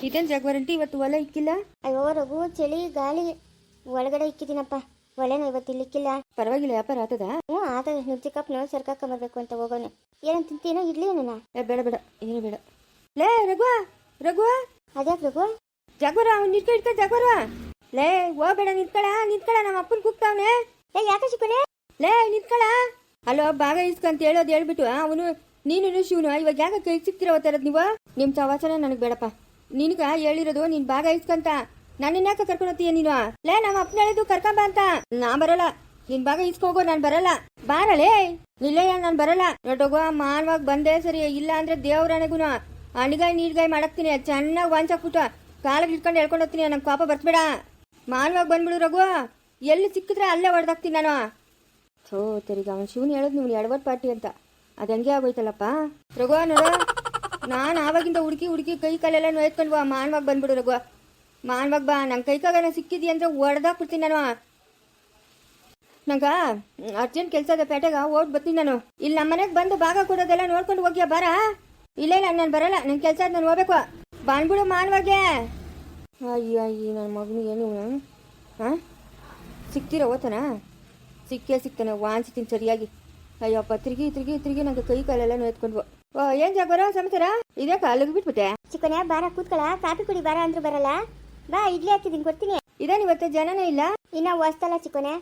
ಇದೇನು ಜಾಗ್ವಾರಂಟಿ ಇವತ್ತು ಹೊಲ ಇಕ್ಕಿಲ್ಲ? ಅಯ್ಯೋ ರಘು, ಚಳಿ ಗಾಳಿ ಒಳಗಡೆ ಇಕ್ಕಿದ್ದೀನಪ್ಪ. ಒಲೆನ ಇವತ್ತು ಇಲ್ಲಿ ಇಕ್ಕಿಲ್ಲ. ಪರವಾಗಿಲ್ಲ, ವ್ಯಾಪಾರ ಆತದ? ಹ್ಞೂ ಆತದೆ. ನಿಮ್ಮ ಚಿಕ್ಕಪ್ಪನ ಸರ್ಕಾಕೊಂಬರ್ಬೇಕು ಅಂತ ಹೋಗೋನೆ. ಏನಂತ ತಿಂತೀನೋ ಇಡ್ಲಿ ಏನಲ್ಲ? ಬೇಡ ಬೇಡ, ಏನು ಬೇಡ. ಲೇ ರಘು, ರಘು ಅದ್ಯಾಕೆ ರಘು? ಜಾಗ್ವಾರ ಅವ್ನು ಇಟ್ಕ ಜಾಗ್ವಾರ. ಲೇ ಹೋಗ್ಬೇಡ, ನಿಂತ್ಕಳ ನಮ್ಮ ಅಪ್ಪನ ಕೂಗ್ತಾವನೆ. ಲೇ ಯಾಕೆ ಚಿಕ್ಕನೆ? ಲೇ ನಿಂತ್ಕಳ. ಅಲ್ಲೋ ಭಾಗ ಇಸ್ಕಂತ ಹೇಳೋದು ಹೇಳ್ಬಿಟ್ಟು ಅವನು ನೀನು ಶಿವನು ಇವಾಗ ಯಾಕೆ ಕೈ ಸಿಕ್ತಿರೋತಾರದ್ ನೀವು? ನಿಮ್ಮ ಸವಾಸನ ನನಗೆ ಬೇಡಪ್ಪ. ನಿನ್ಗ ಹೇಳಿರೋದು ನೀನ್ ಭಾಗ ಇಸ್ಕಂತ. ನನ್ನ ಯಾಕೆ ಕರ್ಕೊಂಡೋಗ್ತೀಯ ನೀನು? ಲೇ ನಮ್ಮ ಅಪ್ಪನ ಹೇಳಿದ್ದು ಕರ್ಕೊಂಬ ಅಂತ. ನಾ ಬರಲ್ಲ. ನಿನ್ ಭಾಗ ಇಸ್ಕೋಗೋ, ನಾನು ಬರಲ್ಲ. ಬಾರಲೇ. ಇಲ್ಲಯ್ಯ, ನಾನು ಬರಲ್ಲ. ನೋಡೋಗೋ, ಮಾನವಾಗಿ ಬಂದೇ ಸರಿ. ಇಲ್ಲ ಅಂದ್ರೆ ದೇವ್ರನೆಗುನ ಅಣಿಗಾಯಿ ನೀರ್ಗಾಯಿ ಮಾಡಕ್ತೀನಿ. ಚೆನ್ನಾಗಿ ವಾಂಚಾಕ್ಬಿಟ್ಟು ಕಾಲಿಗೆ ಇಟ್ಕೊಂಡು ಹೇಳ್ಕೊಂಡು ಹೋಗ್ತೀನಿ. ನಂಗೆ ಪಾಪ ಬರ್ತ್ಬೇಡ. ಮಾನವಾಗಿ ಬಂದ್ಬಿಡು ರಘು. ಎಲ್ಲಿ ಸಿಕ್ಕಿದ್ರೆ ಅಲ್ಲೇ ಹೊಡೆದಾಕ್ತೀನಿ ನಾನು. ಸೋ ತೆರಿಗೆ ಅವನು ಶಿವನ್ ಹೇಳೋದು ನೀವು ಎಡವಟ್ ಪಾರ್ಟಿ ಅಂತ. ಅದು ಹಂಗೆ ಆಗೋಯ್ತಲ್ಲಪ್ಪ ರಘು. ನೋಡು, ನಾನು ಆವಾಗಿಂದ ಹುಡುಕಿ ಕೈ ಕಾಲೆಲ್ಲ ನೋಯ್ಕೊಂಡು ಮಾನವಾಗಿ ಬಂದ್ಬಿಡು ರಘು. ಮಾನವಾಗಿ ಬಾ. ನಂಗೆ ಕೈ ಕಾಗನ ಸಿಕ್ಕಿದಿ ಅಂದ್ರೆ ಹೊಡೆದಾಕ್ಬಿಡ್ತೀನಿ ನಾನು. ನಂಗೆ ಅರ್ಜೆಂಟ್ ಕೆಲಸ ಇದೆ, ಪೇಟೆಗೆ ಓಡ್ ಬರ್ತೀನಿ ನಾನು. ಇಲ್ಲಿ ನಮ್ಮ ಮನೆಗೆ ಬಂದು ಭಾಗ ಕೊಡೋದೆಲ್ಲ ನೋಡ್ಕೊಂಡು ಹೋಗ್ಯಾ ಬಾರ. ಇಲ್ಲ ನಾನು ಬರಲ್ಲ. ನನ್ನ ಕೆಲಸ ನಾನು ಹೋಗ್ಬೇಕು. ಬಂದ್ಬಿಡು ಮಾನವಾಗೆ. ಅಯ್ಯ ನನ್ನ ಮಗನು ಏನು ಹಾಂ ಸಿಕ್ತಿರೋ ಓತನ? ಸಿಕ್ತಾನೆ, ವಾಂಚ್ತೀನಿ ಸರಿಯಾಗಿ. ಅಯ್ಯಪ್ಪ, ತಿರುಗಿ ನಂಗೆ ಕೈ ಕಾಲೆಲ್ಲ ನೋಯ್ಕೊಂಡ್ವು. ಏನ್ ಜಾಗ್ವಾರ ಸಮಾಚಾರ? ಇದ್ಯಾಕ ಅಲ್ಲಿಗೆ ಬಿಟ್ಬಿಟ್ಟೆ? ಚಿಕ್ಕನೆ ಬಾರ, ಕೂತ್ಕೊಳ. ಕಾಫಿ ಕುಡಿ ಬಾರ ಅಂದ್ರೂ ಬರಲ್ಲ. ಬಾ, ಇಡ್ಲಿ ಹಾಕಿದ್ದೀನಿ, ಕೊಡ್ತೀನಿ. ಇದೇನು ಇವತ್ತು ಜನನೇ ಇಲ್ಲ? ಇನ್ನ ಹೊಸ್ತಲ್ಲ ಚಿಕ್ಕನೆ.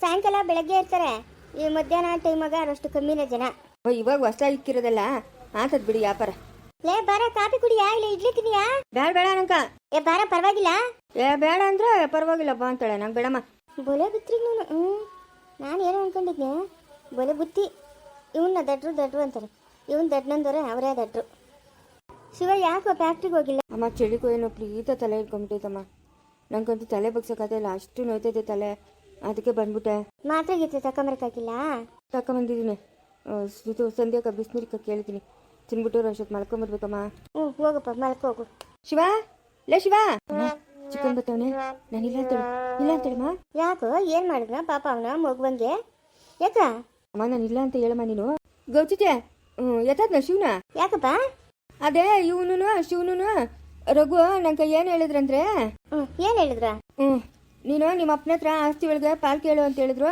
ಸಾಯಂಕಾಲ ಬೆಳಗ್ಗೆ ಇರ್ತಾರೆ. ಈ ಮಧ್ಯಾಹ್ನ ಟೈಮಾಗ ಅಷ್ಟು ಕಮ್ಮಿನೇ ಜನ. ಇವಾಗ ಹೊಸ ಇಕ್ಕಿರೋದಲ್ಲ ಆತದ್ ಬಿಡಿ ವ್ಯಾಪಾರ. ಲೇ ಬಾರ, ಕಾಫಿ ಕುಡಿಯಾ ಇಲ್ಲ ಇಡ್ಲಿ ತಿನ್ನಿಯಾ? ಬೇಡ ನಂಕ. ಏ ಬಾರ, ಪರವಾಗಿಲ್ಲ. ಬೇಡ ಅಂದ್ರೆ ಪರವಾಗಿಲ್ಲ ಬಾ ಅಂತಾಳೆ. ನಂಗೆ ಬೇಡಮ್ಮ. ಬೋಲೆ ಬುತ್ರಿ ನೀನು. ನಾನು ಏನೋ ಅನ್ಕೊಂಡಿದ್ನೆ, ಬೋಲೆ ಬುತ್ತಿ. ಇವನ್ನ ದಡ್ರು ಅಂತಾರೆ. ಇವನ್ ದಡ್ನಂದವ್ರೆ, ಅವರೇ ದಡ್ರು. ಶಿವ ಯಾಕೋ ಫ್ಯಾಕ್ಟ್ರಿಗೆ ಹೋಗಿಲ್ಲ? ಅಮ್ಮ ಚಳಿಗೂ ಏನೋ ಪ್ರೀತ ತಲೆ ಇಟ್ಕೊಂಡ್ಬಿಟ್ಟೈತಮ್ಮ. ನಂಗಂತೂ ತಲೆ ಬಗ್ಸಕ್ಕಾಗಲ್ಲ, ಇಲ್ಲ ಅಷ್ಟು ನೋಯ್ತೈತೆ ತಲೆ. ಅದಕ್ಕೆ ಬಂದ್ಬಿಟ್ಟೆ. ಮಾತ್ರೆ ಗೀತ್ರೆ ತಕೊಂಬರಕ್ಕಾಗಿಲ್ಲ? ತಕೊಂಬಂದಿದ್ದೀನಿ. ಇದು ಸಂಧ್ಯಾಕ ಬಿಸಿನೀರ್ಕ ಕೇಳಿದ್ದೀನಿ. ತಿನ್ಬಿಟ್ಟು ಅಷ್ಟೊತ್ತು ಮಲ್ಕೊಂಬರ್ಬೇಕಮ್ಮ. ಹೋಗಪ್ಪ, ಮಲ್ಕೋಗು. ಶಿವ, ಲೇ ಶಿವ, ಚಿಕನ್ ಬತ್ತವನೆ. ನಾನು ಇಲ್ಲ ಅಂತೇಳಮ್ಮ. ಯಾಕೋ, ಏನ್ ಮಾಡಿದ್ನ ಪಾಪ ಅವನ ಮಗುವಂಗೆ? ಯಾಕ ಅಮ್ಮ ನಾನು ಇಲ್ಲ ಅಂತ ಹೇಳಮ್ಮ ನೀನು. ಗೌಚಿತೆ ಎತ್ತದ್ನ ಶಿವನ? ಯಾಕಪ್ಪ? ಅದೇ ಇವನು ಶಿವನು ರಘು ನಂಗೆ ಏನು ಹೇಳಿದ್ರಂದ್ರೆ. ಏನ್ ಹೇಳಿದ್ರ? ನೀನು ನಿಮ್ಮ ಅಪ್ಪನ ಹತ್ರ ಆಸ್ತಿ ಒಳಗೆ ಪಾಲ್ ಕೇಳು ಅಂತ ಹೇಳಿದ್ರು.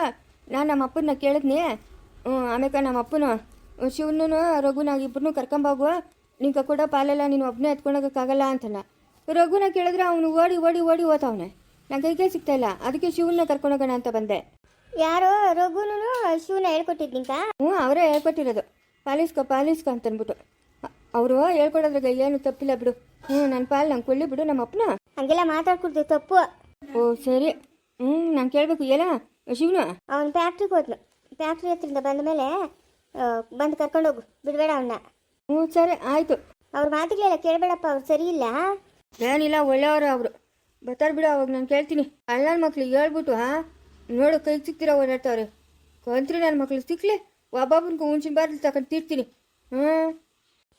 ನಾನು ನಮ್ಮ ಅಪ್ಪನ ಕೇಳಿದ್ನಿ. ಆಮೇಲೆ ನಮ್ಮ ಅಪ್ಪನು ಶಿವನು ರಘುನಾಗ ಇಬ್ಬರನ್ನೂ ಕರ್ಕೊಂಬೋಗು. ನಿಂಗೆ ಕೂಡ ಪಾಲೆಲ್ಲ ನೀನು ಒಬ್ಬನೇ ಎತ್ಕೊಂಡೋಗಕ್ಕಾಗಲ್ಲ ಅಂತಲ್ಲ. ರಘುನ ಕೇಳಿದ್ರೆ ಅವನು ಓಡಿ ಓದ್ತಾವನೆ. ನನ್ನ ಕೈಗೆ ಸಿಗ್ತಾ ಇಲ್ಲ. ಅದಕ್ಕೆ ಶಿವನ್ನ ಕರ್ಕೊಂಡೋಗೋಣ ಅಂತ ಬಂದೆ. ಯಾರೋ ರಘುನು ಶಿವನ ಹೇಳ್ಕೊಟ್ಟಿದ್ನಿಂಕ? ಅವರೇ ಹೇಳ್ಕೊಟ್ಟಿರೋದು. ಪಾಲಿಸ್ಕೊ ಅಂತನ್ಬಿಟ್ಟು. ಅವರು ಹೇಳ್ಕೊಡೋದ್ರಾಗ ಏನು ತಪ್ಪಿಲ್ಲ ಬಿಡು. ನನ್ನ ಪಾಲು ನಂಗೆ ಕೊಳ್ಳಿ ಬಿಡು. ನಮ್ಮ ಅಪ್ಪನ ಹಂಗೆಲ್ಲ ಮಾತಾಡ್ಕೊಡ್ತೀವಿ, ತಪ್ಪು. ಓ ಸರಿ. ನಾನು ಕೇಳಬೇಕು ಎಲ್ಲ ಶಿವನು. ಅವನು ಫ್ಯಾಕ್ಟ್ರಿಗೆ ಹೋದ್ನು. ಫ್ಯಾಕ್ಟ್ರಿ ಹತ್ರಿಂದ ಬಂದ ಮೇಲೆ ಬಂದು ಕರ್ಕೊಂಡೋಗು, ಬಿಡಬೇಡ ಅವನ್ನ. ಸರಿ ಆಯಿತು. ಅವ್ರ ಮಾತುಗಳೆಲ್ಲ ಕೇಳಬೇಡಪ್ಪ, ಅವ್ರು ಸರಿ ಇಲ್ಲ. ಏನಿಲ್ಲ, ಒಳ್ಳೆಯವರು ಅವರು. ಬರ್ತಾರೆ ಬಿಡು. ಅವಾಗ ನಾನು ಕೇಳ್ತೀನಿ. ನನ್ನ ಮಕ್ಳಿಗೆ ಹೇಳ್ಬಿಟ್ಟು ನೋಡು ಕೈಗೆ ಸಿಕ್ತಿರೋ ಓಡಾಡ್ತಾವ್ರೆ. ಕಂತ್ರಿ ನನ್ನ ಮಕ್ಳು ಸಿಕ್ಲಿ ಒಬ್ಬೊಬ್ಬನಿಗೆ ಹುಣ್ಸಿನ ಬಾರ್ಲಿ ತಗೊಂಡು ತೀರ್ತೀನಿ.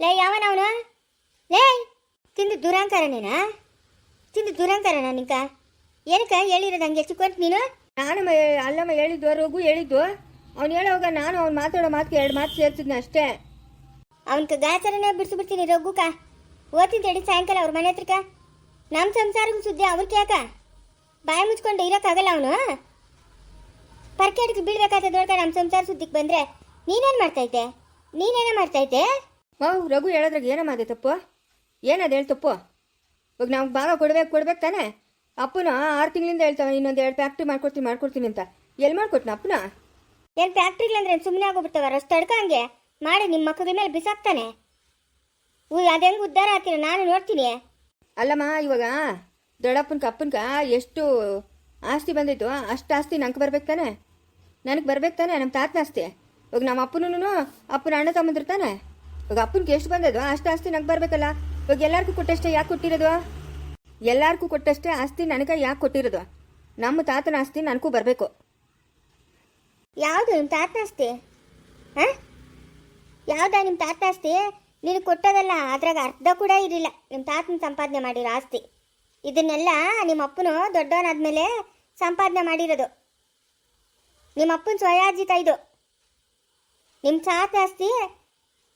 ಲೇ ಯಾವನ ಅವನು? ಲೇ ತಿಂದು ದುರಾಂಕಾರನೇನಾ? ನಿಂಕ ಏನಕ್ಕ ಹೇಳಿರೋದು ಹಂಗೆ ಚಿಕ್ಕೊಂತ ನೀನು? ನಾನು ಅಲ್ಲಮ್ಮ ಹೇಳಿದ್ದು, ರಘು ಹೇಳಿದ್ದು. ಅವ್ನು ಹೇಳೋವಾಗ ನಾನು ಅವ್ನು ಮಾತಾಡೋ ಮಾತಿಗೆ 2 ಮಾತು ಸೇರ್ತಿದ್ನ ಅಷ್ಟೇ. ಅವನ್ಕ ಗಾಚಾರನೇ ಬಿಡಿಸ್ಬಿಡ್ತೀನಿ ರಘುಕ. ಓದ್ತೀನಿ ತಡಿ ಸಾಯಂಕಾಲ ಅವ್ರ ಮನೆ ಹತ್ರಕ್ಕ. ನಮ್ಮ ಸಂಸಾರಕ್ಕೂ ಸುದ್ದಿ ಅವ್ರಿಗೆ ಯಾಕ? ಬಾಯಿ ಮುಚ್ಕೊಂಡು ಇರೋಕ್ಕಾಗಲ್ಲ ಅವನು. ಪರ್ಕೆಟ್ಗೆ ಬೀಳ್ಬೇಕಾದ ದೊಡ್ಡ ನಮ್ಮ ಸಂಸಾರ ಸುದ್ದಿಗೆ ಬಂದರೆ ನೀನೇನು ಮಾಡ್ತೈತೆ? ರಘು ಹೇಳೋದ್ರಾಗ ಏನೋ ಮಾದೆ ತಪ್ಪು? ಏನದು ಹೇಳಿ ತಪ್ಪು? ಇವಾಗ ನಾವು ಭಾಗ ಕೊಡ್ಬೇಕು ತಾನೆ. ಅಪ್ಪನ 6 ತಿಂಗಳಿಂದ ಹೇಳ್ತಾವೆ ಇನ್ನೊಂದು 2 ಫ್ಯಾಕ್ಟ್ರಿ ಮಾಡ್ಕೊಡ್ತೀನಿ ಅಂತ. ಎಲ್ಲಿ ಮಾಡ್ಕೊಟ್ನ ಅಪ್ಪನ? ಏನು ಫ್ಯಾಕ್ಟ್ರಿಗಳಂದ್ರೆ ಸುಮ್ಮನೆ ಆಗೋಗ್ಬಿಡ್ತಾವ? ಅಷ್ಟು ತಡ್ಕ ಹಂಗೆ ಮಾಡಿ ನಿಮ್ಮ ಮಕ್ಕಳ ಮೇಲೆ ಬಿಸಾಕ್ತಾನೆ. ಅದು ಹೆಂಗೆ ಉದ್ಧಾರ ಆಗ್ತೀರ ನಾನು ನೋಡ್ತೀನಿ. ಅಲ್ಲಮ್ಮ, ಇವಾಗ ದೊಡ್ಡಪ್ಪನ ಎಷ್ಟು ಆಸ್ತಿ ಬಂದಿತ್ತು ಅಷ್ಟು ಆಸ್ತಿ ನನಗೆ ಬರ್ಬೇಕು ತಾನೆ. ನಮ್ಮ ತಾತನ ಆಸ್ತಿ. ಇವಾಗ ನಮ್ಮ ಅಪ್ಪನ ಅಣ್ಣ ತಮ್ಮಂದಿರ್ತಾನೆ. ಇವಾಗ ಅಪ್ಪನಿಗೆ ಎಷ್ಟು ಬಂದದು ಅಷ್ಟು ಆಸ್ತಿ ನನಗೆ ಬರಬೇಕಲ್ಲ. ಇವಾಗ ಎಲ್ಲರಿಗೂ ಕೊಟ್ಟಷ್ಟೇ ಯಾಕೆ ಕೊಟ್ಟಿರೋದು? ಎಲ್ಲರಿಗೂ ಕೊಟ್ಟಷ್ಟೇ ಆಸ್ತಿ ನನಗೆ ಯಾಕೆ ಕೊಟ್ಟಿರೋದು? ನಮ್ಮ ತಾತನ ಆಸ್ತಿ ನನಗೂ ಬರಬೇಕು. ಯಾವುದು ನಿಮ್ಮ ತಾತನ ಆಸ್ತಿ? ಯಾವುದಾ ನಿಮ್ಮ ತಾತನ ಆಸ್ತಿ? ನೀನು ಕೊಟ್ಟೋದಲ್ಲ, ಅದ್ರಾಗ ಅರ್ಧ ಕೂಡ ಇರಲಿಲ್ಲ ನಿಮ್ಮ ತಾತನ ಸಂಪಾದನೆ ಮಾಡಿರೋ ಆಸ್ತಿ. ಇದನ್ನೆಲ್ಲ ನಿಮ್ಮ ಅಪ್ಪನು ದೊಡ್ಡವನಾದ್ಮೇಲೆ ಸಂಪಾದನೆ ಮಾಡಿರೋದು. ನಿಮ್ಮ ಅಪ್ಪನ ಸ್ವಯಾರ್ಜಿತ ಇದು. ನಿಮ್ಮ ತಾತ ಆಸ್ತಿ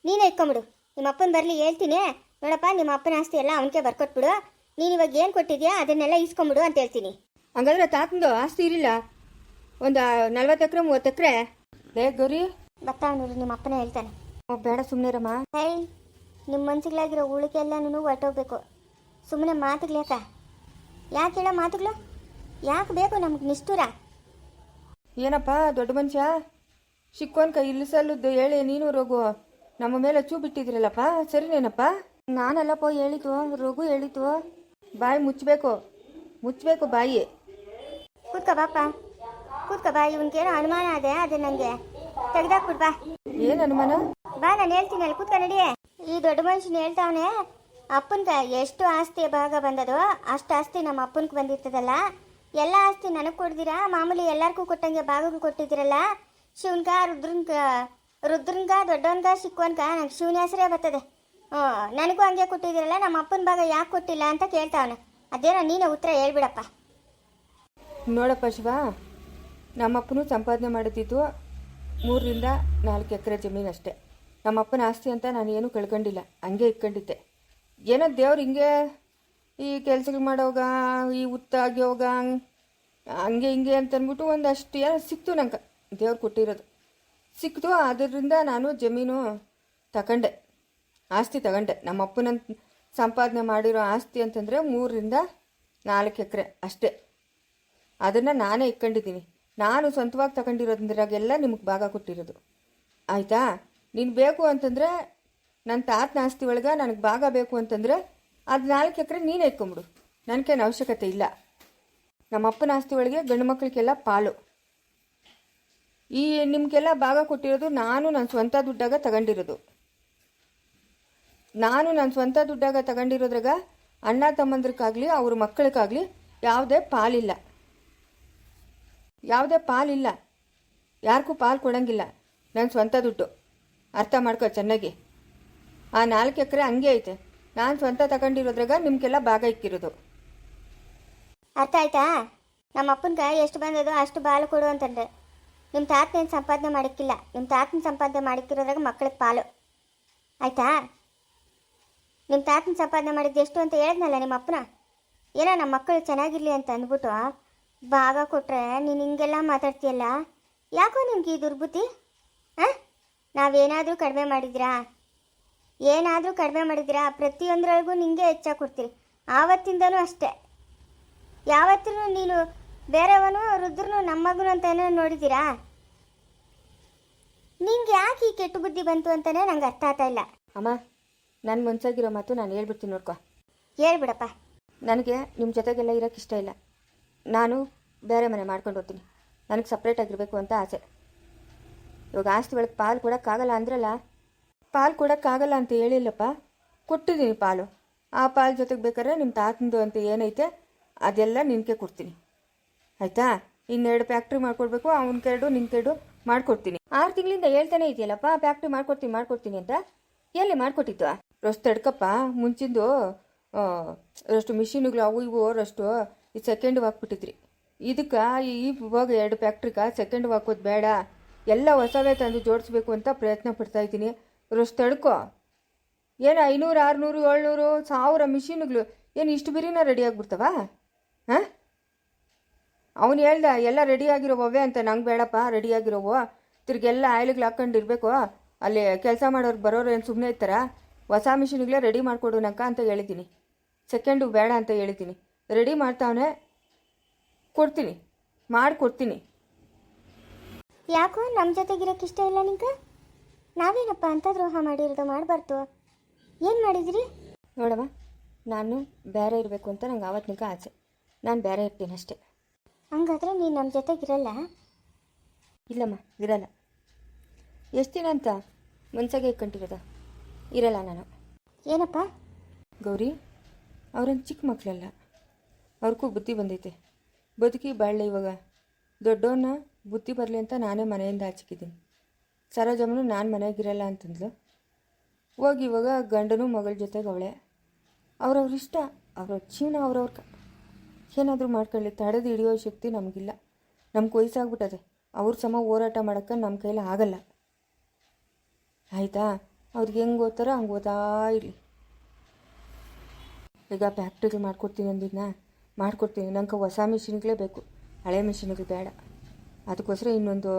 ನೀನೇ ಇಟ್ಕೊಂಬಿಡು. ನಿಮ್ಮ ಅಪ್ಪನ ಬರಲಿ ಹೇಳ್ತೀನಿ. ನೋಡಪ್ಪ, ನಿಮ್ಮ ಅಪ್ಪನ ಆಸ್ತಿ ಎಲ್ಲ ಅವನಿಗೆ ಬರ್ಕೊಟ್ಬಿಡು. ನೀನು ಇವಾಗ ಏನು ಕೊಟ್ಟಿದ್ಯಾ ಅದನ್ನೆಲ್ಲ ಇಸ್ಕೊಂಬಿಡು ಅಂತ ಹೇಳ್ತೀನಿ. ಹಂಗಾದ್ರೆ ತಾತಂದು ಆಸ್ತಿ ಇರಲಿಲ್ಲ ಒಂದು 40 ಎಕರೆ 30 ಎಕರೆ. ಲೇ ಗೌರಿ, ಬರ್ತಾವನೂರು ನಿಮ್ಮ ಅಪ್ಪನೇ ಹೇಳ್ತಾನೆ. ಬೇಡ ಸುಮ್ಮನೆರಮ್ಮ. ಹೇ, ನಿಮ್ಮ ಮನ್ಸಿಗಳಾಗಿರೋ ಉಳಿಕೆ ಎಲ್ಲನೂ ಹೊರ್ಟೋಗ್ಬೇಕು. ಸುಮ್ಮನೆ ಮಾತುಗಳೇಕ? ಯಾಕೆ ಹೇಳೋ ಮಾತುಗಳು? ಯಾಕೆ ಬೇಕು ನಮ್ಗೆ ನಿಷ್ಠುರ? ಏನಪ್ಪ ದೊಡ್ಡ ಮನುಷ್ಯ ಸಿಕ್ಕೋನ್ಕ ಇಲ್ಲಿಸಲ್ಲದ್ದು ಹೇಳಿ ನೀನು ರಘು ನಮ್ಮ ಮೇಲೆ ಚೂ ಬಿಟ್ಟಿದ್ರಲ್ಲಪ್ಪ, ಸರಿನೇನಪ್ಪ? ನಾನಲ್ಲಪ್ಪ ಹೇಳಿತು, ರಘು ಹೇಳಿತು. ಬಾಯಿ ಮುಚ್ಚಬೇಕು ಬಾಯಿ. ಕೂತ್ಕೋ ಬಾಪ್ಪ, ಕೂತ್ಕೋ ಬಾ. ಇವನ್ಗೇನೋ ಅನುಮಾನ ಅದೇ, ಅದು ನನಗೆ ತೆಗ್ದಾಕ್ಬಿಡ್ ಬಾ. ಏನು ಅನುಮಾನ? ಬಾ, ನಾನು ಹೇಳ್ತೀನಿ ಅಲ್ಲಿ ಕೂತ್ಕೊ ನಡಿ. ಈ ದೊಡ್ಡ ಮನುಷ್ಯನ ಹೇಳ್ತಾವನೆ, ಅಪ್ಪನ್ಗ ಎಷ್ಟು ಆಸ್ತಿ ಭಾಗ ಬಂದದೋ ಅಷ್ಟು ಆಸ್ತಿ ನಮ್ಮ ಅಪ್ಪನ್ಗೆ ಬಂದಿರ್ತದಲ್ಲ, ಎಲ್ಲ ಆಸ್ತಿ ನನಗೆ ಕೊಡ್ದಿರಾ ಮಾಮೂಲಿ ಎಲ್ಲರಿಗೂ ಕೊಟ್ಟಂಗೆ ಭಾಗಗಳು ಕೊಟ್ಟಿದ್ದೀರಲ್ಲ. ಶಿವನ್ಗ ರುದ್ರನ್ಗ ದೊಡ್ಡವನ್ಗ ಸಿಕ್ಕೋನ್ಗ ನಂಗೆ ಶಿವನ ಹೆಸರೇ ಬರ್ತದೆ. ನನಗೂ ಹಂಗೆ ಕೊಟ್ಟಿದ್ದೀರಲ್ಲ, ನಮ್ಮ ಅಪ್ಪನ ಭಾಗ ಯಾಕೆ ಕೊಟ್ಟಿಲ್ಲ ಅಂತ ಕೇಳ್ತಾವನೆ. ಅದೇನೋ ನೀನೇ ಉತ್ತರ ಹೇಳ್ಬಿಡಪ್ಪ. ನೋಡಪ್ಪ ಶಿವ, ನಮ್ಮಪ್ಪನೂ ಸಂಪಾದನೆ ಮಾಡುತ್ತಿದ್ದು 3 ರಿಂದ 4 ಎಕರೆ ಜಮೀನು ಅಷ್ಟೇ. ನಮ್ಮಪ್ಪನ ಆಸ್ತಿ ಅಂತ ನಾನು ಏನೂ ಕಳ್ಕೊಂಡಿಲ್ಲ, ಹಂಗೆ ಇಟ್ಕೊಂಡಿದ್ದೆ. ಏನೋ ದೇವ್ರು ಹಿಂಗೆ ಈ ಕೆಲಸಗಳು ಮಾಡೋವಾಗ ಈ ಉತ್ತಾಗಿ ಹೋಗ ಹಂಗೆ ಹಿಂಗೆ ಅಂತಂದ್ಬಿಟ್ಟು ಒಂದಷ್ಟು ಏನೋ ಸಿಕ್ತು ನಂಗೆ, ದೇವ್ರು ಕೊಟ್ಟಿರೋದು ಸಿಕ್ತು. ಅದರಿಂದ ನಾನು ಜಮೀನು ತಗೊಂಡೆ, ಆಸ್ತಿ ತಗೊಂಡೆ. ನಮ್ಮಪ್ಪನ ಸಂಪಾದನೆ ಮಾಡಿರೋ ಆಸ್ತಿ ಅಂತಂದರೆ 3 ರಿಂದ 4 ಎಕರೆ ಅಷ್ಟೇ. ಅದನ್ನು ನಾನೇ ಇಟ್ಕೊಂಡಿದ್ದೀನಿ. ನಾನು ಸ್ವಂತವಾಗಿ ತಗೊಂಡಿರೋದ್ರಾಗೆಲ್ಲ ನಿಮಗೆ ಭಾಗ ಕೊಟ್ಟಿರೋದು, ಆಯಿತಾ? ನೀನು ಬೇಕು ಅಂತಂದರೆ ನನ್ನ ತಾತನ ಆಸ್ತಿ ಒಳಗೆ ನನಗೆ ಭಾಗ ಬೇಕು ಅಂತಂದರೆ ಅದು 4 ಎಕರೆ ನೀನೇ ಇಟ್ಕೊಂಬಿಡು, ನನಗೇನು ಅವಶ್ಯಕತೆ ಇಲ್ಲ. ನಮ್ಮ ಅಪ್ಪನ ಆಸ್ತಿ ಒಳಗೆ ಗಂಡು ಮಕ್ಕಳಿಗೆಲ್ಲ ಪಾಲು. ಈ ನಿಮಗೆಲ್ಲ ಭಾಗ ಕೊಟ್ಟಿರೋದು ನಾನು ನನ್ನ ಸ್ವಂತ ದುಡ್ಡಾಗ ತಗೊಂಡಿರೋದು. ನಾನು ನನ್ನ ಸ್ವಂತ ದುಡ್ಡಾಗ ತಗೊಂಡಿರೋದ್ರಾಗ ಅಣ್ಣ ತಮ್ಮಂದ್ರಿಗಾಗಲಿ ಅವ್ರ ಮಕ್ಕಳಿಗಾಗಲಿ ಯಾವುದೇ ಪಾಲಿಲ್ಲ, ಯಾರಿಗೂ ಪಾಲು ಕೊಡೋಂಗಿಲ್ಲ. ನನ್ನ ಸ್ವಂತ ದುಡ್ಡು, ಅರ್ಥ ಮಾಡ್ಕೊ ಚೆನ್ನಾಗಿ. ಆ 4 ಎಕರೆ ಹಂಗೆ ಐತೆ, ನಾನು ಸ್ವಂತ ತಗೊಂಡಿರೋದ್ರಾಗ ನಿಮಗೆಲ್ಲ ಭಾಗ ಇಕ್ಕಿರೋದು. ಅರ್ಥ ಆಯ್ತಾ? ನಮ್ಮ ಅಪ್ಪನ್ಗೆ ಎಷ್ಟು ಬಂದದೋ ಅಷ್ಟು ಬಾಲು ಕೊಡು ಅಂತಂದ್ರೆ ನಿಮ್ಮ ತಾತನೇನು ಸಂಪಾದನೆ ಮಾಡಿಕ್ಕಿಲ್ಲ. ನಿಮ್ಮ ತಾತನ ಸಂಪಾದನೆ ಮಾಡಿಕ್ಕಿರೋದ್ರಾಗ ಮಕ್ಕಳಿಗೆ ಪಾಲು, ಆಯಿತಾ? ನಿಮ್ಮ ತಾತನ ಸಂಪಾದನೆ ಮಾಡಿದ್ದು ಎಷ್ಟು ಅಂತ ಹೇಳಿದ್ನಲ್ಲ ನಿಮ್ಮ ಅಪ್ಪನ. ಏನೋ ನಮ್ಮ ಮಕ್ಕಳು ಚೆನ್ನಾಗಿರಲಿ ಅಂತ ಅಂದ್ಬಿಟ್ಟು ಭಾಗ ಕೊಟ್ಟರೆ ನೀನು ಹಿಂಗೆಲ್ಲ ಮಾತಾಡ್ತೀಯಲ್ಲ, ಯಾಕೋ ನಿಮ್ಗೆ ಈ ದುರ್ಬುದ್ಧಿ? ಹಾಂ, ನಾವೇನಾದರೂ ಕಡಿಮೆ ಮಾಡಿದ್ದೀರಾ? ಪ್ರತಿಯೊಂದರೊಳಗೂ ನಿಂಗೆ ಹೆಚ್ಚಾಗಿ ಕೊಡ್ತೀರಿ. ಆವತ್ತಿಂದನೂ ಅಷ್ಟೇ. ಯಾವತ್ತೂ ನೀನು ಬೇರೆಯವನು ರುದ್ರನು ನಮ್ಮ ಮಗನು ಅಂತ ಏನೋ ನೋಡಿದ್ದೀರಾ? ನಿಂಗೆ ಯಾಕೆ ಈ ಕೆಟ್ಟು ಬುದ್ಧಿ ಬಂತು ಅಂತಲೇ ನಂಗೆ ಅರ್ಥ ಆಗ್ತಾ ಇಲ್ಲ. ಅಮ್ಮ, ನನ್ನ ಮನ್ಸಾಗಿರೋ ಮಾತು ನಾನು ಹೇಳ್ಬಿಡ್ತೀನಿ, ನೋಡ್ಕೊ. ಹೇಳ್ಬಿಡಪ್ಪ. ನನಗೆ ನಿಮ್ಮ ಜೊತೆಗೆಲ್ಲ ಇರೋಕ್ಕೆ ಇಷ್ಟ ಇಲ್ಲ. ನಾನು ಬೇರೆ ಮನೆ ಮಾಡ್ಕೊಂಡು ಹೋಗ್ತೀನಿ. ನನಗೆ ಸಪ್ರೇಟಾಗಿರಬೇಕು ಅಂತ ಆಸೆ. ಇವಾಗ ಆಸ್ತಿ ಒಳಗೆ ಪಾಲು ಕೊಡೋಕ್ಕಾಗಲ್ಲ ಅಂದ್ರಲ್ಲ, ಪಾಲು ಕೊಡೋಕ್ಕಾಗಲ್ಲ ಅಂತ ಹೇಳಿಲ್ಲಪ್ಪ, ಕೊಟ್ಟಿದ್ದೀನಿ ಪಾಲು. ಆ ಪಾಲು ಜೊತೆಗೆ ಬೇಕಾದ್ರೆ ನಿಮ್ಮ ತಾತಂದು ಅಂತ ಏನೈತೆ ಅದೆಲ್ಲ ನಿನಗೆ ಕೊಡ್ತೀನಿ, ಆಯಿತಾ? 2 ಫ್ಯಾಕ್ಟ್ರಿ ಮಾಡ್ಕೊಡ್ಬೇಕು, ಅವನ ಕೆರಡು ನಿನ್ನ ಕೆರಡು ಮಾಡ್ಕೊಡ್ತೀನಿ. 6 ತಿಂಗಳಿಂದ ಹೇಳ್ತಾನೆ ಇದೆಯಲ್ಲಪ್ಪ ಫ್ಯಾಕ್ಟ್ರಿ ಮಾಡ್ಕೊಡ್ತೀನಿ ಅಂತ. ಎಲ್ಲಿ ಮಾಡ್ಕೊಟ್ಟಿತ್ತು? ರಷ್ಟು ತಡ್ಕಪ್ಪ, ಮುಂಚಿಂದು ರಷ್ಟು ಮಿಷಿನ್ಗಳು ಅವು ಇವು ರಷ್ಟು ಈ ಸೆಕೆಂಡ್ ಹಾಕ್ಬಿಟ್ಟಿದ್ರಿ. ಇದಕ್ಕೆ ಇವಾಗ 2 ಫ್ಯಾಕ್ಟ್ರಿಗೆ ಸೆಕೆಂಡ್ ಹಾಕೋದು ಬೇಡ, ಎಲ್ಲ ಹೊಸವೇ ತಂದು ಜೋಡಿಸ್ಬೇಕು ಅಂತ ಪ್ರಯತ್ನ ಪಡ್ತಾಯಿದ್ದೀನಿ. ರಷ್ಟು ತಡ್ಕೋ. ಏನು 500 600 700 1000 ಮಿಷಿನ್ಗಳು ಏನು ಇಷ್ಟು ಬಿರಿನ ರೆಡಿ ಆಗಿಬಿಡ್ತವಾ? ಹಾಂ, ಅವನು ಹೇಳ್ದ ಎಲ್ಲ ರೆಡಿಯಾಗಿರೋವೇ ಅಂತ. ನಂಗೆ ಬೇಡಪ್ಪ ರೆಡಿಯಾಗಿರೋವು. ತಿರ್ಗೆಲ್ಲ ಆಯಿಲ್ಗಳು ಹಾಕ್ಕೊಂಡಿರ್ಬೇಕು. ಅಲ್ಲಿ ಕೆಲಸ ಮಾಡೋರು ಬರೋರು ಏನು ಸುಮ್ಮನೆ ಇರ್ತಾರ? ಹೊಸ ಮಿಷಿನ್ಗಳೇ ರೆಡಿ ಮಾಡಿಕೊಡು ನಂಕ ಅಂತ ಹೇಳಿದ್ದೀನಿ. ಸೆಕೆಂಡು ಬೇಡ ಅಂತ ಹೇಳಿದ್ದೀನಿ. ರೆಡಿ ಮಾಡ್ತಾವನೆ, ಕೊಡ್ತೀನಿ, ಮಾಡಿಕೊಡ್ತೀನಿ. ಯಾಕೋ ನಮ್ಮ ಜೊತೆಗಿರೋಕ್ಕೆ ಇಷ್ಟ ಇಲ್ಲ ನಿಂಗೆ? ನಾವೇನಪ್ಪ ಅಂತ ದ್ರೋಹ ಮಾಡಿರೋದು? ಮಾಡಬಾರ್ದು. ಏನು ಮಾಡಿದ್ರಿ? ನೋಡಮ್ಮ, ನಾನು ಬೇರೆ ಇರಬೇಕು ಅಂತ ನಂಗೆ ಆವತ್ತಿನ ಆಸೆ. ನಾನು ಬೇರೆ ಇರ್ತೀನಿ ಅಷ್ಟೇ. ಹಂಗಾದ್ರೆ ನೀನು ನಮ್ಮ ಜೊತೆಗಿರಲ್ಲ? ಇಲ್ಲಮ್ಮ, ಇರಲ್ಲ. ಎಷ್ಟು ದಿನ ಅಂತ ಮನ್ಸಾಗೆ ಇಟ್ಕೊಂಡಿರೋದ? ಇರಲ್ಲ ನಾನು. ಏನಪ್ಪ ಗೌರಿ, ಅವ್ರೇನು ಚಿಕ್ಕ ಮಕ್ಕಳಲ್ಲ, ಅವ್ರಿಗೂ ಬುದ್ಧಿ ಬಂದೈತೆ. ಬದುಕಿ ಬಾಳಲೆ. ಇವಾಗ ದೊಡ್ಡವನ್ನ ಬುದ್ಧಿ ಬರಲಿ ಅಂತ ನಾನೇ ಮನೆಯಿಂದ ಆಚಿಕಿದ್ದೀನಿ. ಸರೋಜಮ್ಮನು ನಾನು ಮನೆಯಾಗಿರಲ್ಲ ಅಂತಂದ್ಲು. ಹೋಗಿ ಇವಾಗ ಗಂಡನೂ ಮಗಳ ಜೊತೆಗೆ ಅವಳೆ. ಅವ್ರವ್ರ ಇಷ್ಟ, ಅವ್ರವ್ರ ಜೀವನ ಅವ್ರವ್ರ ಏನಾದರೂ ಮಾಡ್ಕೊಳ್ಳಿ. ತಡೆದು ಹಿಡಿಯೋ ಶಕ್ತಿ ನಮಗಿಲ್ಲ. ನಮ್ಗೆ ವಯಸ್ಸಾಗ್ಬಿಟ್ಟದೆ. ಅವ್ರ ಸಮ ಹೋರಾಟ ಮಾಡೋಕ್ಕೆ ನಮ್ಮ ಕೈಲಿ ಆಗಲ್ಲ, ಆಯಿತಾ? ಅವ್ರಿಗೆ ಹೆಂಗೆ ಓದ್ತಾರೋ ಹಂಗೆ ಓದಾ ಇರಲಿ. ಈಗ ಫ್ಯಾಕ್ಟ್ರಿಗೆ ಮಾಡ್ಕೊಡ್ತೀನಿ ಅಂದಿದ್ನ ಮಾಡ್ಕೊಡ್ತೀನಿ. ನಂಗೆ ಹೊಸ ಮಿಷಿನ್ಗಳೇ ಬೇಕು, ಹಳೆ ಮಿಷಿನ್ಗಳು ಬೇಡ. ಅದಕ್ಕೋಸ್ಕರ ಇನ್ನೊಂದು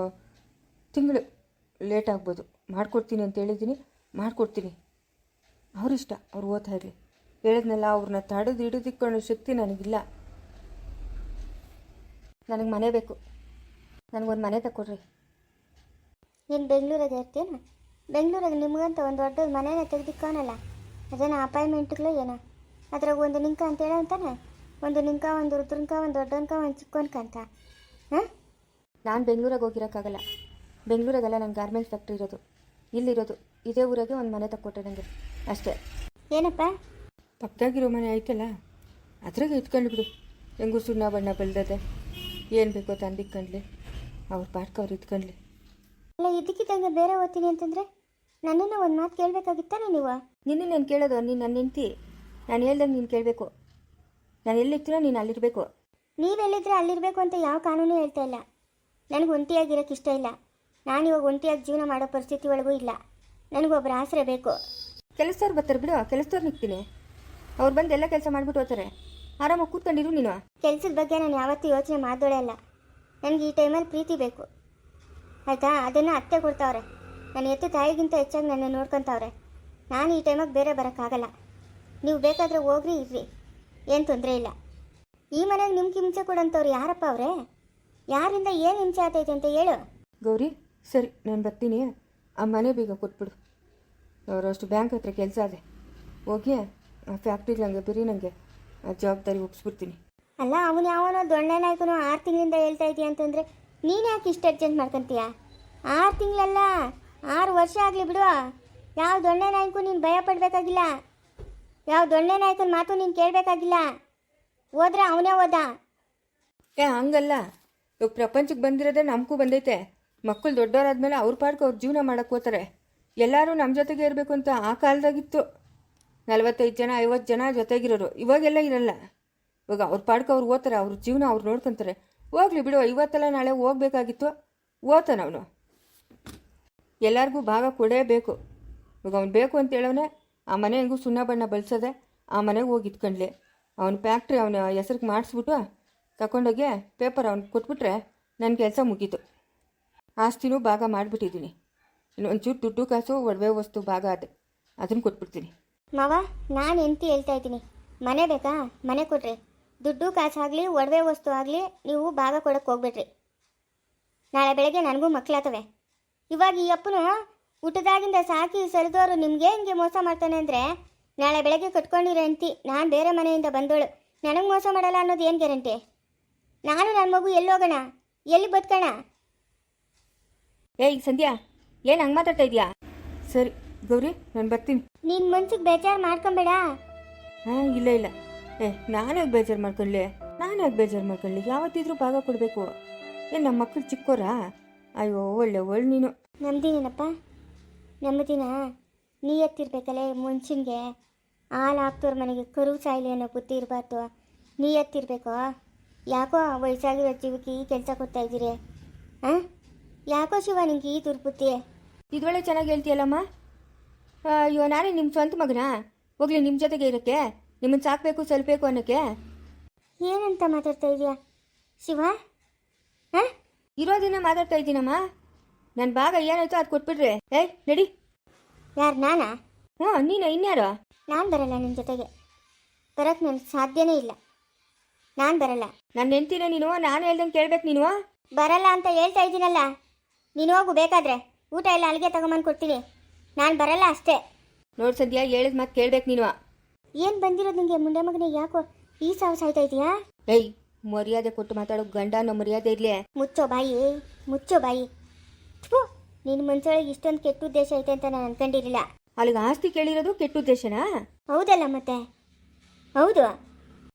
ತಿಂಗಳು ಲೇಟ್ ಆಗ್ಬೋದು. ಮಾಡ್ಕೊಡ್ತೀನಿ ಅಂತ ಹೇಳಿದ್ದೀನಿ, ಮಾಡ್ಕೊಡ್ತೀನಿ. ಅವರಿಷ್ಟ, ಅವ್ರು ಓದ್ತಾ ಇರಲಿ. ಹೇಳಿದ್ನಲ್ಲ, ಅವ್ರನ್ನ ತಡೆದು ಹಿಡಿದಿಕ್ಕೊಳ್ಳೋ ಶಕ್ತಿ ನನಗಿಲ್ಲ. ನನಗೆ ಮನೆ ಬೇಕು, ನನಗೊಂದು ಮನೆ ತಗೊಡ್ರಿ. ನೀನು ಬೆಂಗಳೂರಾಗೆ ಇರ್ತೀನ? ಬೆಂಗಳೂರಾಗ ನಿಮ್ಗಂತ ಒಂದು ದೊಡ್ಡ ಮನೇನ ತೆಗೆದಿಕ್ಕೋನಲ್ಲ, ಅದೇನೋ ಅಪಾಯಿಂಟ್ಮೆಂಟ್ಗಳು ಏನೋ, ಅದ್ರಾಗ ಒಂದು ನಿಂಕ ಅಂತ ಹೇಳೋ ಅಂತಾನೆ. ಒಂದು ನಿಂಕ, ಒಂದು ರುದ್ರನ್ಕ, ಒಂದು ದೊಡ್ಡನ್ಕ, ಒಂದು ಚಿಕ್ಕವನ್ಕ ಅಂತ. ಹಾಂ, ನಾನು ಬೆಂಗಳೂರಾಗ ಹೋಗಿರೋಕ್ಕಾಗಲ್ಲ. ಬೆಂಗಳೂರಾಗೆಲ್ಲ ನನ್ನ ಗಾರ್ಮೆಂಟ್ಸ್ ಫ್ಯಾಕ್ಟ್ರಿ ಇರೋದು, ಇಲ್ಲಿರೋದು. ಇದೇ ಊರಾಗೆ ಒಂದು ಮನೆ ತಗೊಟ್ರೆ ನನಗೆ ಅಷ್ಟೇ. ಏನಪ್ಪ? ಪಕ್ಕದಾಗಿರೋ ಮನೆ ಆಯ್ತಲ್ಲ, ಅದ್ರಾಗೆ ಇಟ್ಕೊಂಡು ಬಿಡು. ಹೆಂಗೂ ಸುಣ್ಣ ಬಣ್ಣ ಬೆಳೆದದೆ, ಏನು ಬೇಕೋ ತಂದಿಕ್ಕೊಂಡ್ಲಿ, ಅವ್ರ ಪಾಟ್ಕ ಅವ್ರು ಇಟ್ಕೊಂಡ್ಲಿ. ಅಲ್ಲ, ಇದಕ್ಕಿದ್ದಂಗೆ ಬೇರೆ ಓದ್ತೀನಿ ಅಂತಂದರೆ ನನ್ನನ್ನು ಒಂದು ಮಾತು ಕೇಳಬೇಕಾಗಿತ್ತಾನೆ ನೀವು? ನಿನ್ನನ್ನು ಕೇಳೋದು, ನೀನು ನನ್ನ ಹೆಂಡ್ತಿ. ನಾನು ಹೇಳ್ದಂಗೆ ನೀನು ಕೇಳಬೇಕು. ನಾನು ಎಲ್ಲಿರ್ತೀನೋ ನೀನು ಅಲ್ಲಿರಬೇಕು. ನೀವೆಲ್ಲಿದ್ರೆ ಅಲ್ಲಿರಬೇಕು ಅಂತ ಯಾವ ಕಾನೂನು ಹೇಳ್ತಾ ಇಲ್ಲ. ನನಗೆ ಒಂಟಿಯಾಗಿರೋಕ್ಕೆ ಇಷ್ಟ ಇಲ್ಲ. ನಾನು ಇವಾಗ ಒಂಟಿಯಾಗಿ ಜೀವನ ಮಾಡೋ ಪರಿಸ್ಥಿತಿ ಒಳಗೂ ಇಲ್ಲ. ನನಗೊಬ್ಬರು ಆಸರೆ ಬೇಕು. ಕೆಲಸದವ್ರು ಬರ್ತಾರೆ ಬಿಡು, ಕೆಲಸದವ್ರು ನಿಗ್ತೀನಿ. ಅವ್ರು ಬಂದು ಎಲ್ಲ ಕೆಲಸ ಮಾಡಿಬಿಟ್ಟು ಹೋಗ್ತಾರೆ. ಆರಾಮಾಗಿ ಕೂತ್ಕೊಂಡಿರು ನೀನು. ಕೆಲಸದ ಬಗ್ಗೆ ನಾನು ಯಾವತ್ತೂ ಯೋಚನೆ ಮಾಡಿದೋಳೆ ಅಲ್ಲ. ನನಗೆ ಈ ಟೈಮಲ್ಲಿ ಪ್ರೀತಿ ಬೇಕು, ಆಯಿತಾ? ಅದನ್ನು ಅತ್ತೆ ಕೊಡ್ತಾವ್ರೆ. ನನ್ನ ಎತ್ತು ತಾಯಿಗಿಂತ ಹೆಚ್ಚಾಗಿ ನನ್ನ ನೋಡ್ಕೊತಾವ್ರೆ. ನಾನು ಈ ಟೈಮಾಗೆ ಬೇರೆ ಬರೋಕ್ಕಾಗಲ್ಲ. ನೀವು ಬೇಕಾದರೆ ಹೋಗ್ರಿ, ಇರ್ರಿ, ಏನು ತೊಂದರೆ ಇಲ್ಲ. ಈ ಮನೆಗೆ ನಿಮ್ಗೆ ಹಿಂಸೆ ಕೊಡೋಂಥವ್ರು ಯಾರಪ್ಪ ಅವರೇ? ಯಾರಿಂದ ಏನು ಹಿಂಸೆ ಆಗ್ತೈತೆ ಅಂತ ಹೇಳು. ಗೌರಿ, ಸರಿ, ನಾನು ಬರ್ತೀನಿ. ಆ ಮನೆ ಬೀಗ ಕೊಟ್ಬಿಡು. ಅವರಷ್ಟು ಬ್ಯಾಂಕ್ ಹತ್ರ ಕೆಲಸ ಅದೇ, ಹೋಗಿ ಆ ಫ್ಯಾಕ್ಟ್ರಿಗೆ ನನಗೆ ಬರೀ ನನಗೆ ಆ ಜವಾಬ್ದಾರಿ ಒಪ್ಪಿಸ್ಬಿಡ್ತೀನಿ. ಅಲ್ಲ, ಅವನು ಯಾವನೋ ದೊಣ್ಣೆ ನಾಯ್ಕನು 6 ತಿಂಗಳಿಂದ ಹೇಳ್ತಾ ಇದೀಯ ಅಂತಂದರೆ ನೀನು ಯಾಕೆ ಇಷ್ಟು ಅರ್ಜೆಂಟ್ ಮಾಡ್ಕೊತೀಯ? 6 ತಿಂಗಳಲ್ಲ, 6 ವರ್ಷ ಆಗಲಿ ಬಿಡು. ಯಾವ ದೊಣ್ಣೆ ನಾಯ್ಕು ನೀನು ಭಯ ಪಡಬೇಕಾಗಿಲ್ಲ. ಯಾವ ದೊಣ್ಣೆ ನಾಯ್ಕನ ಮಾತು ನೀನು ಕೇಳಬೇಕಾಗಿಲ್ಲ. ಹೋದ್ರೆ ಅವನೇ ಹೋದ. ಹಂಗಲ್ಲ, ಇವಾಗ ಪ್ರಪಂಚಕ್ಕೆ ಬಂದಿರೋದೇ ನಮಗೂ ಬಂದೈತೆ. ಮಕ್ಕಳು ದೊಡ್ಡವರಾದ್ಮೇಲೆ ಅವ್ರ ಪಾಡ್ಗೆ ಅವ್ರು ಜೀವನ ಮಾಡೋಕ್ಕೆ ಹೋಗ್ತಾರೆ. ಎಲ್ಲರೂ ನಮ್ಮ ಜೊತೆಗೆ ಇರಬೇಕು ಅಂತ ಆ ಕಾಲದಾಗಿತ್ತು. 45 ಜನ 50 ಜನ ಜೊತೆಗಿರೋರು. ಇವಾಗೆಲ್ಲ ಇರಲ್ಲ. ಇವಾಗ ಅವ್ರ ಪಾಡ್ಗೆ ಅವ್ರು ಓದ್ತಾರೆ, ಅವ್ರ ಜೀವನ ಅವ್ರು ನೋಡ್ಕೊತಾರೆ. ಹೋಗ್ಲಿ ಬಿಡು, ಇವತ್ತೆಲ್ಲ ನಾಳೆ ಹೋಗ್ಬೇಕಾಗಿತ್ತು, ಓದ್ತಾನೆ ಅವನು. ಎಲ್ಲರಿಗೂ ಭಾಗ ಕೊಡೇಬೇಕು. ಇವಾಗ ಅವ್ನು ಬೇಕು ಅಂತ ಹೇಳೋನೆ. ಆ ಮನೆ ಹೆಂಗೂ ಸುಣ್ಣ ಬಣ್ಣ ಬಳಸೋದೆ, ಆ ಮನೆಗೆ ಹೋಗಿ ಇಟ್ಕೊಂಡ್ಲಿ. ಅವನ ಫ್ಯಾಕ್ಟ್ರಿ ಅವನ ಹೆಸ್ರಿಗೆ ಮಾಡಿಸ್ಬಿಟ್ಟು ತಗೊಂಡೋಗಿ ಪೇಪರ್ ಅವ್ನಿಗೆ ಕೊಟ್ಬಿಟ್ರೆ ನನ್ನ ಕೆಲಸ ಮುಗೀತು. ಆಸ್ತಿನೂ ಭಾಗ ಮಾಡಿಬಿಟ್ಟಿದ್ದೀನಿ. ಇನ್ನೊಂಚೂರು ದುಡ್ಡು ಕಾಸು ಒಡವೆ ವಸ್ತು ಭಾಗ ಅದೇ, ಅದನ್ನು ಕೊಟ್ಬಿಡ್ತೀನಿ. ಮಾವ, ನಾನು ಎಂತಿ ಹೇಳ್ತಾ ಇದ್ದೀನಿ, ಮನೆ ಬೇಕಾ? ಮನೆ ಕೊಡ್ರಿ. ದುಡ್ಡು ಕಾಸು ಆಗಲಿ, ಒಡವೆ ವಸ್ತು ಆಗಲಿ, ನೀವು ಭಾಗ ಕೊಡೋಕ್ಕೆ ಹೋಗ್ಬೇಡ್ರಿ. ನಾಳೆ ಬೆಳಗ್ಗೆ ನನಗೂ ಮಕ್ಕಳಾತವೆ. ಇವಾಗ ಈ ಅಪ್ಪನು ಊಟದಾಗಿಂದ ಸಾಕಿ ಸರಿದವರು ನಿಮಗೆ ಹಿಂಗೆ ಮೋಸ ಮಾಡ್ತಾನೆ ಅಂದರೆ ನಾಳೆ ಬೆಳಗ್ಗೆ ಕಟ್ಕೊಂಡಿರೋ ಹೆಂಡ್ತಿ, ನಾನು ಬೇರೆ ಮನೆಯಿಂದ ಬಂದೋಳು, ನನಗೆ ಮೋಸ ಮಾಡಲ್ಲ ಅನ್ನೋದು ಏನು ಗ್ಯಾರಂಟಿ? ನಾನು ನನ್ನ ಮಗು ಎಲ್ಲಿ ಹೋಗೋಣ, ಎಲ್ಲಿ ಬದುಕೋಣ? ಏಯ್ ಸಂಧ್ಯಾ, ಏನು ಹಂಗೆ ಮಾತಾಡ್ತಾ ಇದೆಯಾ? ಸರಿ ಗೌರಿ, ನಾನು ಬರ್ತೀನಿ. ನೀನು ಮನ್ಸಿಗೆ ಬೇಜಾರು ಮಾಡ್ಕೊಂಬೇಡ. ಹಾಂ, ಇಲ್ಲ ಇಲ್ಲ. ನಾನಾಗಿ ಬೇಜಾರು ಮಾಡ್ಕೊಳ್ಳಿ, ಯಾವತ್ತಿದ್ರೂ ಭಾಗ ಕೊಡಬೇಕು. ಏನು ನಮ್ಮ ಮಕ್ಕಳು ಚಿಕ್ಕೋರಾ? ಅಯ್ಯೋ, ಒಳ್ಳೆ ನೀನು. ನಮ್ದಿನೇನಪ್ಪ, ನೆಮ್ಮದಿನ ನೀಯತ್ತಿರ್ಬೇಕಲ್ಲೇ. ಮನುಷ್ಯನಿಗೆ ಹಾಲು ಹಾಕ್ತೋರ್ ಮನೆಗೆ ಕರು ಸಾಯಿಲೆ ಅನ್ನೋ ಬುದ್ಧಿ ಇರಬಾರ್ದು. ನೀಯತ್ತಿರ್ಬೇಕು. ಯಾಕೋ ವಯಸ್ಸಾಗಿರೋ ಜೀವಕ್ಕೆ ಈ ಕೆಲಸ ಕೊಡ್ತಾ ಇದ್ದೀರಿ? ಹಾಂ, ಯಾಕೋ ಶಿವ ನಿಂಗೆ ಈ ದುರ್ಬುದ್ಧಿ? ಇದೊಳ್ಳೆ ಚೆನ್ನಾಗಿ ಹೇಳ್ತೀಯಲ್ಲಮ್ಮ. ಅಯ್ಯೋ, ನಾನೇ ನಿಮ್ಮ ಸ್ವಂತ ಮಗನಾ? ಹೋಗ್ಲಿ, ನಿಮ್ಮ ಜೊತೆಗೆ ಇರೋಕ್ಕೆ, ನಿಮ್ಮನ್ನು ಸಾಕಬೇಕು ಸಲ್ಬೇಕು ಅನ್ನೋಕ್ಕೆ. ಏನಂತ ಮಾತಾಡ್ತಾ ಇದೀಯಾ ಶಿವ? ಹಾಂ, ಇರೋದಿನ ಮಾತಾಡ್ತಾ ಇದ್ದೀನಮ್ಮ. ನನ್ನ ಭಾಗ ಏನಾಯ್ತು ಅದು ಕೊಟ್ಬಿಟ್ರೆ ಏಯ್ ನಡಿ. ಯಾರು, ನಾನಾ? ಹ್ಞೂ, ನೀನು. ಇನ್ಯಾರು? ನಾನು ಬರಲ್ಲ ನಿಮ್ಮ ಜೊತೆಗೆ. ಬರೋಕ್ಕೆ ನನಗೆ ಸಾಧ್ಯನೇ ಇಲ್ಲ. ನಾನು ಬರಲ್ಲ. ನನ್ನ ಹೆಂಡ್ತಿನ ನೀನು, ನಾನು ಹೇಳ್ದಂಗೆ ಕೇಳ್ಬೇಕು ನೀನು. ಬರಲ್ಲ ಅಂತ ಹೇಳ್ತಾ ಇದ್ದೀನಲ್ಲ. ನೀನು ಹೋಗು, ಬೇಕಾದ್ರೆ ಊಟ ಎಲ್ಲ ಅಲ್ಲಿಗೆ ತಗೊಂಬಂದು ಕೊಡ್ತೀನಿ. ನಾನು ಬರಲ್ಲ ಅಷ್ಟೇ. ನೋಡಿ ಸಂಧ್ಯಾ, ಹೇಳಿದ ಮಾತು ಕೇಳ್ಬೇಕು ನೀನು. ಏನು ಬಂದಿರೋದು ನಿಮಗೆ ಮುಂಡೆ ಮಗನೇ? ಯಾಕೋ ಈ ಸಾವು ಸಾಯ್ತಾ ಇದೆಯಾ? ಏಯ್, ಮರ್ಯಾದೆ ಕೊಟ್ಟು ಮಾತಾಡೋ ಗಂಡ ನಮ್ಮ ಮರ್ಯಾದೆ ಇರಲಿ. ಮುಚ್ಚೋ ಬಾಯಿ, ಮುಚ್ಚೋ ಬಾಯಿ. ಥು, ನಿನ್ನ ಮನ್ಸೊಳಗೆ ಇಷ್ಟೊಂದು ಕೆಟ್ಟ ಉದ್ದೇಶ ಐತೆ ಅಂತ ನಾನು ಅನ್ಕೊಂಡಿರಲಿಲ್ಲ. ಅಲ್ಲಿಗೆ ಆಸ್ತಿ ಕೇಳಿರೋದು ಕೆಟ್ಟ ಉದ್ದೇಶನಾ? ಹೌದಲ್ಲ ಮತ್ತೆ, ಹೌದು.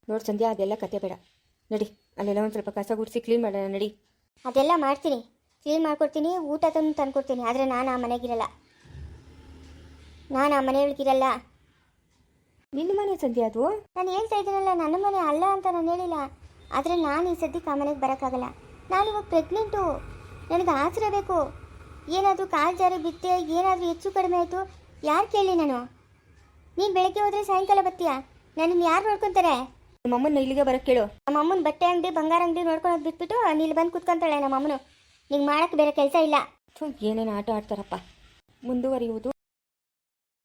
ನೋಡಿ ಸಂಧ್ಯಾ, ಅದೆಲ್ಲ ಕತೆ ಬೇಡ. ನಡಿ, ಅಲ್ಲೆಲ್ಲ ಒಂದು ಸ್ವಲ್ಪ ಕಸ ಗುಡಿಸಿ ಕ್ಲೀನ್ ಮಾಡೋಣ, ನಡಿ. ಅದೆಲ್ಲ ಮಾಡ್ತೀನಿ, ಕ್ಲೀನ್ ಮಾಡ್ಕೊಡ್ತೀನಿ, ಊಟ ತಂದ್ಕೊಡ್ತೀನಿ. ಆದರೆ ನಾನು ಆ ಮನೆಗಿರಲ್ಲ. ನಾನು ಆ ಮನೆಯೊಳಗಿರಲ್ಲ. ನಿನ್ನ ಮನೆ ಸಂಧ್ಯಾ ಅದು? ನಾನು ಹೇಳ್ತಾ ಇದ್ದೀನಲ್ಲ, ನನ್ನ ಮನೆ ಅಲ್ಲ ಅಂತ ನಾನು ಹೇಳಿಲ್ಲ. ಆದರೆ ನಾನು ಈ ಸದ್ಯಕ್ಕೆ ಆ ಮನೆಗೆ ಬರೋಕ್ಕಾಗಲ್ಲ. ನಾನಿವಾಗ ಪ್ರೆಗ್ನೆಂಟು, ನನಗೆ ಆಸರೆ ಬೇಕು. ಏನಾದರೂ ಕಾಲು ಜಾರಿ ಬಿತ್ತೆ, ಏನಾದರೂ ಹೆಚ್ಚು ಕಡಿಮೆ ಆಯಿತು, ಯಾರು ಕೇಳಿ ನಾನು? ನೀನು ಬೆಳಗ್ಗೆ ಹೋದರೆ ಸಾಯಂಕಾಲ ಬರ್ತೀಯಾ? ನನ್ನನ್ನು ಯಾರು ನೋಡ್ಕೊತಾರೆ? ನಮ್ಮಮ್ಮನ ಇಲ್ಲಿಗೆ ಬರಕ್ಕೆ ಕೇಳು. ನಮ್ಮ ಅಮ್ಮನ ಬಟ್ಟೆ ಅಂಗಡಿ ಬಂಗಾರ ಅಂಗಡಿ ನೋಡ್ಕೊಳೋದು ಬಿಟ್ಬಿಟ್ಟು ನೀಲ್ಲಿ ಬಂದು ಕುತ್ಕೊಂತಾಳೆ ನಮ್ಮ ಅಮ್ಮನು. ನಿಂಗೆ ಮಾಡಕ್ಕೆ ಬೇರೆ ಕೆಲಸ ಇಲ್ಲ. ಏನೇನು ಆಟ ಆಡ್ತಾರಪ್ಪ. ಮುಂದುವರಿಯುವುದು